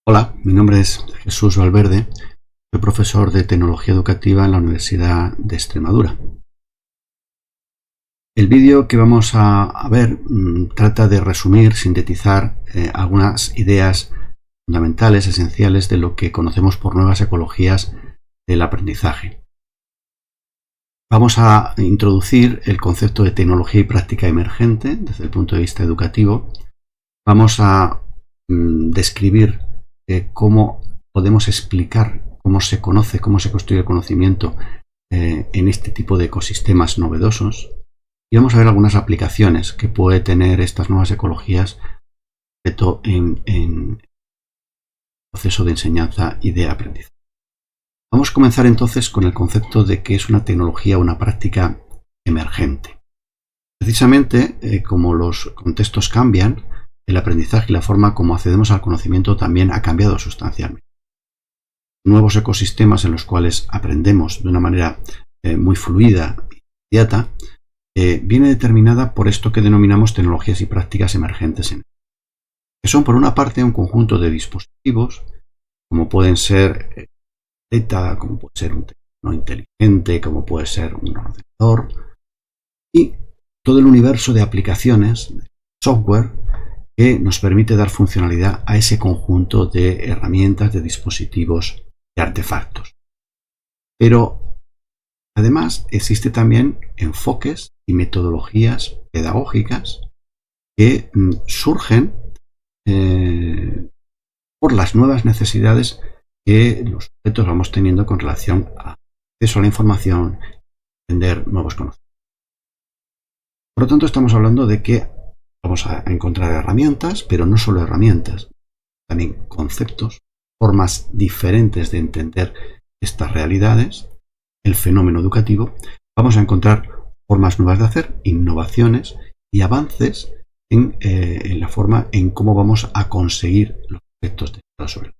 Hola, mi nombre es Jesús Valverde, soy profesor de Tecnología Educativa en la Universidad de Extremadura. El vídeo que vamos a ver trata de resumir, sintetizar algunas ideas fundamentales, esenciales de lo que conocemos por nuevas ecologías del aprendizaje. Vamos a introducir el concepto de tecnología y práctica emergente desde el punto de vista educativo. Vamos a describir cómo podemos explicar cómo se conoce, cómo se construye el conocimiento en este tipo de ecosistemas novedosos. Y vamos a ver algunas aplicaciones que puede tener estas nuevas ecologías en el proceso de enseñanza y de aprendizaje. Vamos a comenzar entonces con el concepto de qué es una tecnología o una práctica emergente. Precisamente, como los contextos cambian, el aprendizaje y la forma como accedemos al conocimiento también ha cambiado sustancialmente. Nuevos ecosistemas en los cuales aprendemos de una manera muy fluida e inmediata viene determinada por esto que denominamos tecnologías y prácticas emergentes, que son por una parte un conjunto de dispositivos, como pueden ser como puede ser un teléfono inteligente, como puede ser un ordenador, y todo el universo de aplicaciones, de software, que nos permite dar funcionalidad a ese conjunto de herramientas, de dispositivos, de artefactos. Pero además existe también enfoques y metodologías pedagógicas que surgen por las nuevas necesidades que los sujetos vamos teniendo con relación a acceso a la información, aprender nuevos conocimientos. Por lo tanto, estamos hablando de que vamos a encontrar herramientas, pero no solo herramientas, también conceptos, formas diferentes de entender estas realidades, el fenómeno educativo. Vamos a encontrar formas nuevas de hacer, innovaciones y avances en la forma en cómo vamos a conseguir los efectos de sobre el.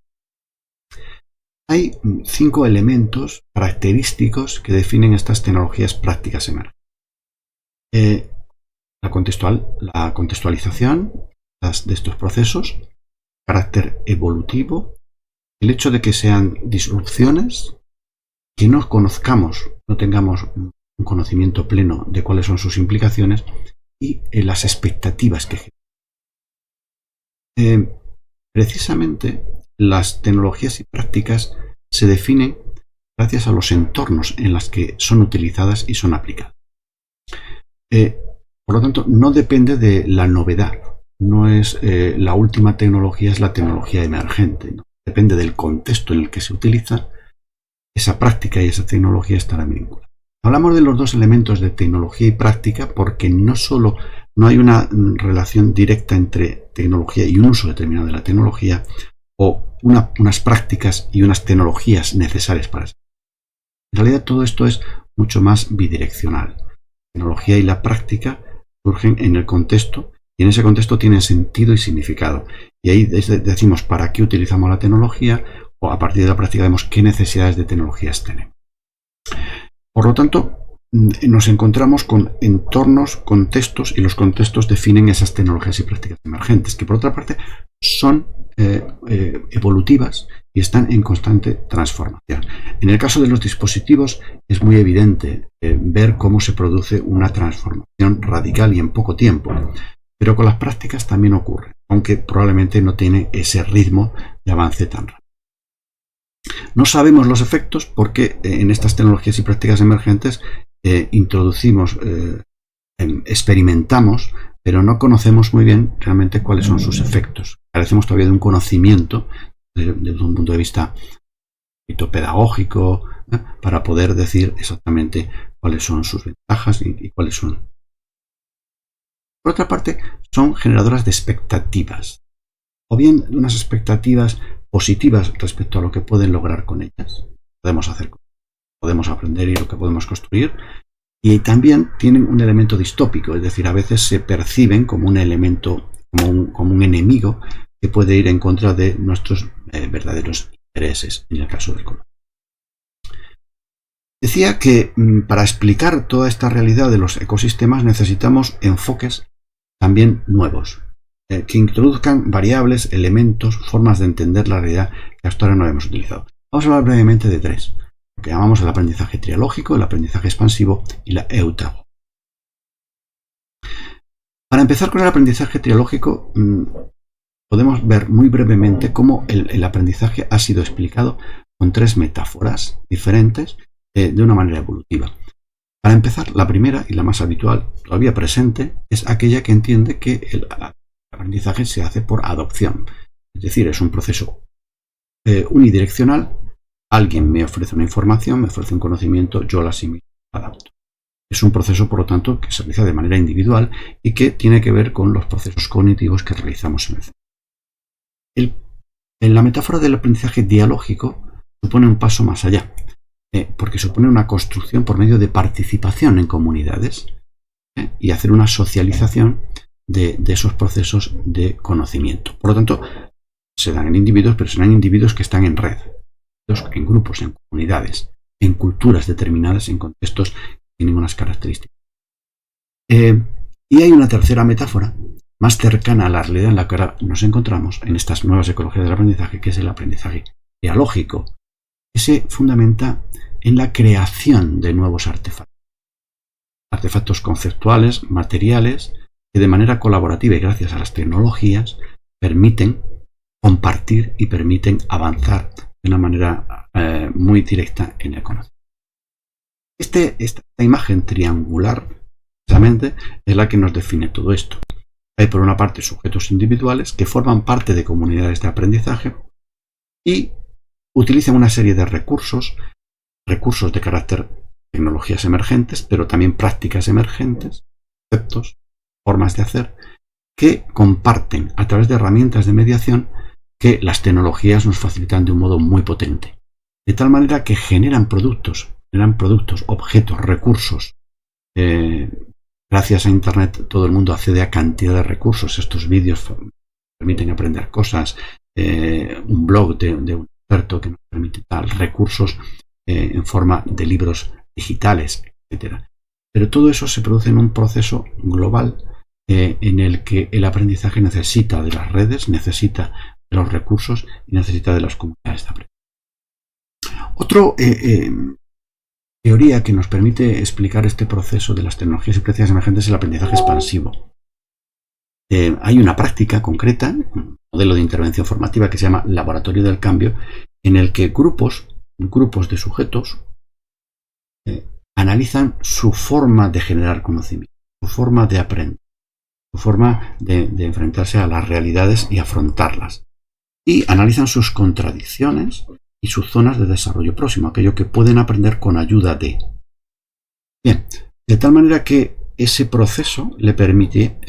Hay 5 elementos característicos que definen estas tecnologías prácticas emergentes. La contextualización de estos procesos, carácter evolutivo, el hecho de que sean disrupciones, que no conozcamos, no tengamos un conocimiento pleno de cuáles son sus implicaciones y las expectativas que generan. Precisamente las tecnologías y prácticas se definen gracias a los entornos en los que son utilizadas y son aplicadas. Por lo tanto, no depende de la novedad. No es la última tecnología, es la tecnología emergente, ¿no? Depende del contexto en el que se utiliza. Esa práctica y esa tecnología estarán vinculadas. Hablamos de los dos elementos de tecnología y práctica porque no hay una relación directa entre tecnología y un uso determinado de la tecnología o unas prácticas y unas tecnologías necesarias para eso. En realidad todo esto es mucho más bidireccional. La tecnología y la práctica surgen en el contexto y en ese contexto tienen sentido y significado. Y ahí decimos para qué utilizamos la tecnología o a partir de la práctica vemos qué necesidades de tecnologías tenemos. Por lo tanto, nos encontramos con entornos, contextos, y los contextos definen esas tecnologías y prácticas emergentes, que por otra parte son evolutivas y están en constante transformación. En el caso de los dispositivos es muy evidente ver cómo se produce una transformación radical y en poco tiempo, pero con las prácticas también ocurre, aunque probablemente no tiene ese ritmo de avance tan rápido. No sabemos los efectos porque en estas tecnologías y prácticas emergentes introducimun, experimentamos, pero no conocemos muy bien realmente cuáles son sus efectos. Carecemos todavía de un conocimiento desde un punto de vista pedagógico para poder decir exactamente cuáles son sus ventajas y cuáles son. Por otra parte, son generadoras de expectativas, o bien de unas expectativas positivas respecto a lo que pueden lograr con ellas. Podemos aprender y lo que podemos construir. Y también tienen un elemento distópico, es decir, a veces se perciben como un elemento, como un enemigo que puede ir en contra de nuestros verdaderos intereses, en el caso del color. Decía que para explicar toda esta realidad de los ecosistemas necesitamos enfoques también nuevos. que introduzcan variables, elementos, formas de entender la realidad que hasta ahora no hemos utilizado. Vamos a hablar brevemente de tres, lo que llamamos el aprendizaje trialógico, el aprendizaje expansivo y la eutagogía. Para empezar con el aprendizaje trialógico, podemos ver muy brevemente cómo el aprendizaje ha sido explicado con tres metáforas diferentes de una manera evolutiva. Para empezar, la primera y la más habitual, todavía presente, es aquella que entiende que el aprendizaje se hace por adopción. Es decir, es un proceso unidireccional. Alguien me ofrece una información, me ofrece un conocimiento, yo la asimilo, adapto. Es un proceso, por lo tanto, que se realiza de manera individual y que tiene que ver con los procesos cognitivos que realizamos en el cerebro. En la metáfora del aprendizaje dialógico supone un paso más allá, porque supone una construcción por medio de participación en comunidades y hacer una socialización de esos procesos de conocimiento. Por lo tanto, se dan en individuos, pero serán individuos que están en red, en grupos, en comunidades, en culturas determinadas, en contextos que tienen unas características. Y hay una tercera metáfora más cercana a la realidad en la que ahora nos encontramos en estas nuevas ecologías del aprendizaje, que es el aprendizaje dialógico, que se fundamenta en la creación de nuevos artefactos conceptuales, materiales, que de manera colaborativa y gracias a las tecnologías permiten compartir y permiten avanzar de una manera muy directa en el conocimiento. Esta imagen triangular precisamente es la que nos define todo esto. Hay por una parte sujetos individuales que forman parte de comunidades de aprendizaje y utilizan una serie de recursos de carácter tecnologías emergentes, pero también prácticas emergentes, conceptos, formas de hacer, que comparten a través de herramientas de mediación que las tecnologías nos facilitan de un modo muy potente. De tal manera que generan productos, objetos, recursos. Gracias a Internet todo el mundo accede a cantidad de recursos. Estos vídeos permiten aprender cosas. Un blog de un experto que nos permite dar recursos en forma de libros digitales, etc. Pero todo eso se produce en un proceso global en el que el aprendizaje necesita de las redes, necesita de los recursos y necesita de las comunidades de aprendizaje. Otra teoría que nos permite explicar este proceso de las tecnologías y prácticas emergentes es el aprendizaje expansivo. Hay una práctica concreta, un modelo de intervención formativa que se llama laboratorio del cambio, en el que grupos de sujetos analizan su forma de generar conocimiento, su forma de aprender, su forma de enfrentarse a las realidades y afrontarlas. Y analizan sus contradicciones y sus zonas de desarrollo próximo, aquello que pueden aprender con ayuda de. Bien, de tal manera que ese proceso le permite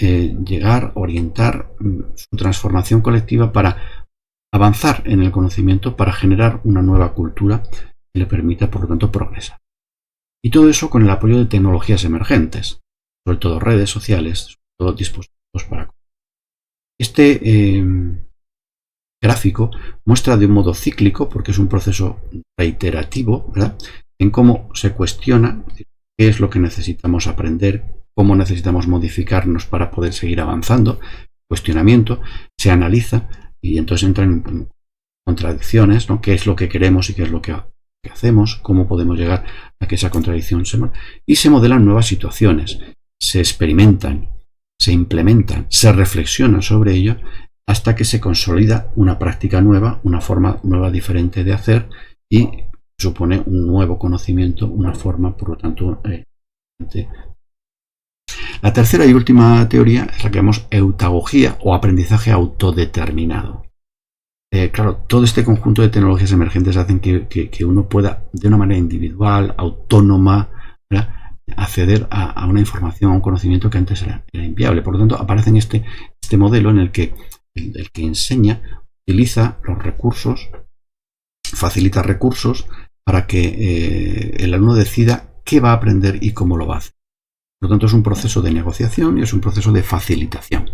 llegar, orientar su transformación colectiva para avanzar en el conocimiento, para generar una nueva cultura que le permita, por lo tanto, progresar. Y todo eso con el apoyo de tecnologías emergentes, sobre todo redes sociales, sobre todo dispositivos para. Este gráfico muestra de un modo cíclico, porque es un proceso reiterativo, ¿verdad?, en cómo se cuestiona qué es lo que necesitamos aprender, cómo necesitamos modificarnos para poder seguir avanzando. Cuestionamiento, se analiza y entonces entran en contradicciones, ¿no? ¿Qué es lo que queremos y qué es lo que hacemos? ¿Cómo podemos llegar a que esa contradicción se mueva? Y se modelan nuevas situaciones, se experimentan, se implementan, se reflexiona sobre ello hasta que se consolida una práctica nueva, una forma nueva diferente de hacer y supone un nuevo conocimiento, una forma, por lo tanto, La tercera y última teoría es la que llamamos eutagogía o aprendizaje autodeterminado. Claro, todo este conjunto de tecnologías emergentes hacen que uno pueda, de una manera individual, autónoma, ¿verdad?, acceder a una información, a un conocimiento que antes era inviable. Por lo tanto, aparece en este modelo en el que enseña utiliza los recursos, facilita recursos para que el alumno decida qué va a aprender y cómo lo va a hacer. Por lo tanto, es un proceso de negociación y es un proceso de facilitación.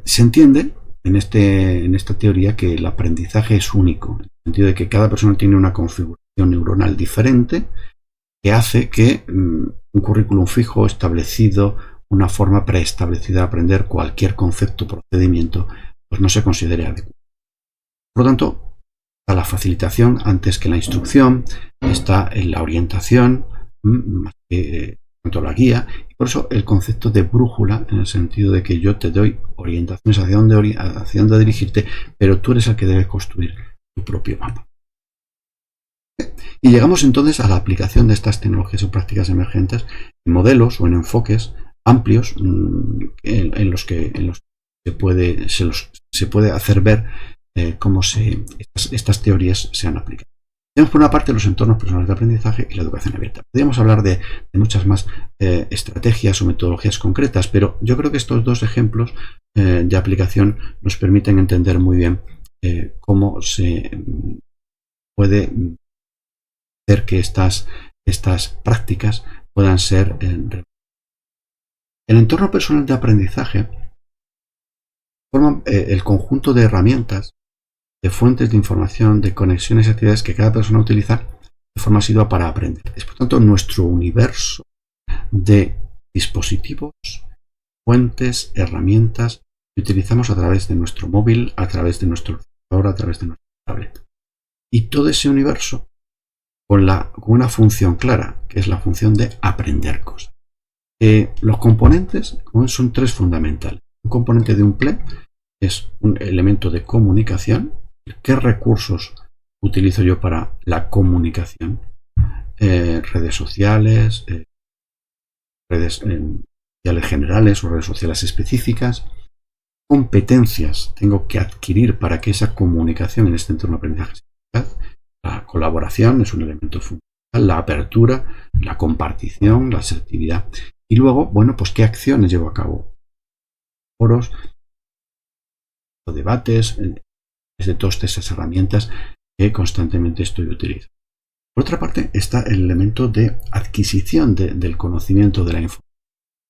Se entiende en esta teoría que el aprendizaje es único, en el sentido de que cada persona tiene una configuración neuronal diferente que hace que un currículum fijo, establecido, una forma preestablecida de aprender cualquier concepto o procedimiento, pues no se considere adecuado. Por lo tanto, está la facilitación antes que la instrucción, está en la orientación, más que tanto la guía, y por eso el concepto de brújula, en el sentido de que yo te doy orientaciones hacia dónde dirigirte, pero tú eres el que debe construir tu propio mapa. Y llegamos entonces a la aplicación de estas tecnologías o prácticas emergentes en modelos o en enfoques amplios en los que se puede hacer ver cómo estas teorías se han aplicado. Tenemos por una parte los entornos personales de aprendizaje y la educación abierta. Podríamos hablar de muchas más estrategias o metodologías concretas, pero yo creo que estos dos ejemplos de aplicación nos permiten entender muy bien cómo se puede hacer que estas prácticas puedan ser el entorno personal de aprendizaje forma el conjunto de herramientas, de fuentes de información, de conexiones y actividades que cada persona utiliza de forma asidua para aprender. Es por tanto nuestro universo de dispositivos, fuentes, herramientas que utilizamos a través de nuestro móvil, a través de nuestro ordenador, a través de nuestra tablet. Y todo ese universo con una función clara, que es la función de aprender cosas. Los componentes son tres fundamentales. Un componente de un PLE es un elemento de comunicación. ¿Qué recursos utilizo yo para la comunicación? Redes sociales, redes sociales generales o redes sociales específicas. Competencias tengo que adquirir para que esa comunicación en este entorno de aprendizaje sea eficaz. La colaboración es un elemento fundamental, la apertura, la compartición, la asertividad. Y luego, bueno, pues qué acciones llevo a cabo. Foros, debates, de todas esas herramientas que constantemente estoy utilizando. Por otra parte, está el elemento de adquisición del conocimiento de la información,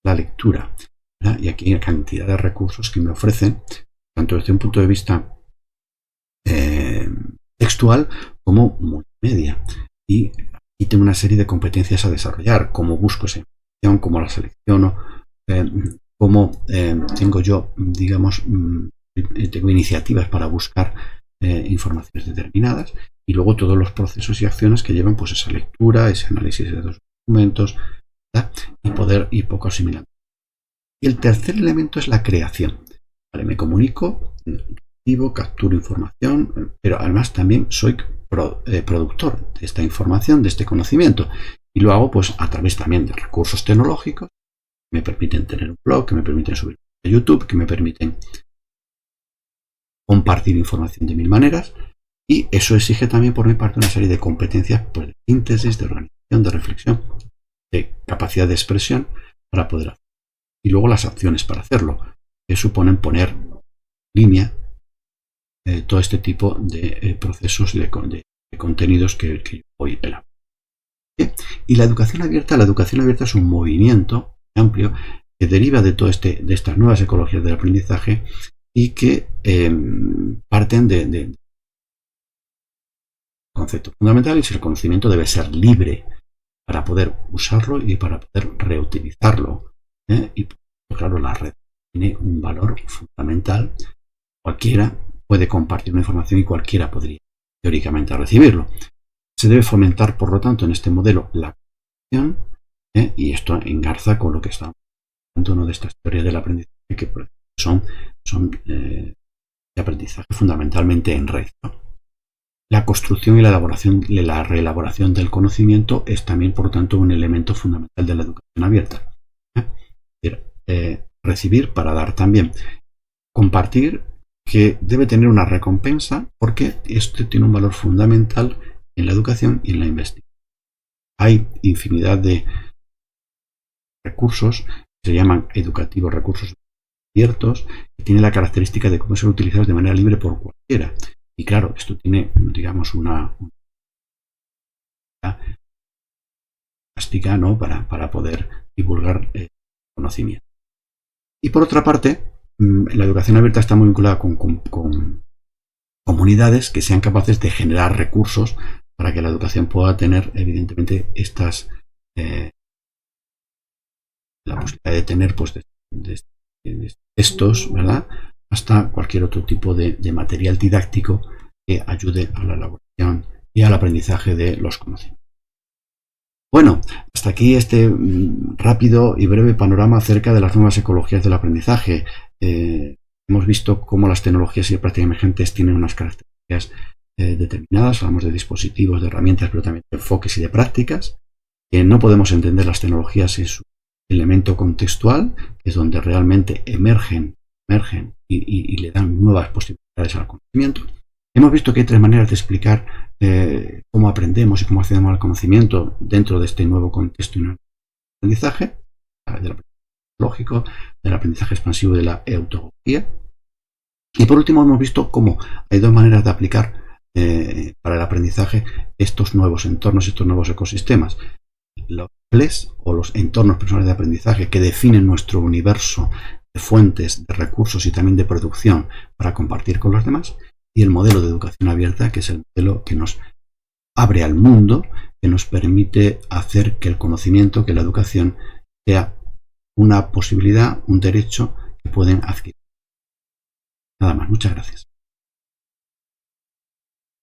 la lectura. ¿Verdad? Y aquí hay cantidad de recursos que me ofrecen, tanto desde un punto de vista textual como multimedia. Y aquí tengo una serie de competencias a desarrollar, cómo busco esa información, cómo la selecciono, cómo tengo yo, digamos, tengo iniciativas para buscar informaciones determinadas y luego todos los procesos y acciones que llevan pues esa lectura, ese análisis de los documentos, ¿verdad? Y poco asimilando. Y el tercer elemento es la creación. ¿Vale? Me comunico, capturo información, pero además también soy productor de esta información, de este conocimiento, y lo hago pues a través también de recursos tecnológicos que me permiten tener un blog, que me permiten subir a YouTube, que me permiten compartir información de mil maneras, y eso exige también por mi parte una serie de competencias pues, de síntesis, de organización, de reflexión, de capacidad de expresión para poder hacerlo. Y luego las acciones para hacerlo, que suponen poner en línea todo este tipo de procesos de contenidos que hoy elaboro. Y la educación abierta es un movimiento amplio que deriva de estas nuevas ecologías del aprendizaje y que parten de conceptos fundamentales. El conocimiento debe ser libre para poder usarlo y para poder reutilizarlo. Y claro, la red tiene un valor fundamental. Cualquiera puede compartir una información y cualquiera podría teóricamente recibirlo. Se debe fomentar, por lo tanto, en este modelo la comunicación, y esto engarza con lo que estamos hablando de estas teorías del aprendizaje que son de aprendizaje fundamentalmente en red, ¿no? La construcción y la reelaboración del conocimiento es también, por lo tanto, un elemento fundamental de la educación abierta. Recibir para dar también. Compartir, que debe tener una recompensa porque esto tiene un valor fundamental en la educación y en la investigación. Hay infinidad de recursos que se llaman educativos, recursos abiertos, que tienen la característica de cómo ser utilizados de manera libre por cualquiera. Y claro, esto tiene, digamos, una plástica, ¿no? para poder divulgar conocimiento. Y por otra parte, la educación abierta está muy vinculada con comunidades que sean capaces de generar recursos para que la educación pueda tener, evidentemente, estas la posibilidad de tener pues, de textos, ¿verdad?, hasta cualquier otro tipo de material didáctico que ayude a la elaboración y al aprendizaje de los conocimientos. Bueno, hasta aquí este rápido y breve panorama acerca de las nuevas ecologías del aprendizaje. Hemos visto cómo las tecnologías y la práctica emergentes tienen unas características determinadas. Hablamos de dispositivos, de herramientas, pero también de enfoques y de prácticas. No podemos entender las tecnologías sin su elemento contextual, que es donde realmente emergen y le dan nuevas posibilidades al conocimiento. Hemos visto que hay tres maneras de explicar cómo aprendemos y cómo accedemos al conocimiento dentro de este nuevo contexto y aprendizaje, del aprendizaje lógico, del aprendizaje expansivo y de la autogogía. Y por último hemos visto cómo hay dos maneras de aplicar para el aprendizaje estos nuevos entornos, estos nuevos ecosistemas. Los PLES o los entornos personales de aprendizaje que definen nuestro universo de fuentes, de recursos y también de producción para compartir con los demás, y el modelo de educación abierta, que es el modelo que nos abre al mundo, que nos permite hacer que el conocimiento, que la educación sea una posibilidad, un derecho que pueden adquirir. Nada más, muchas gracias.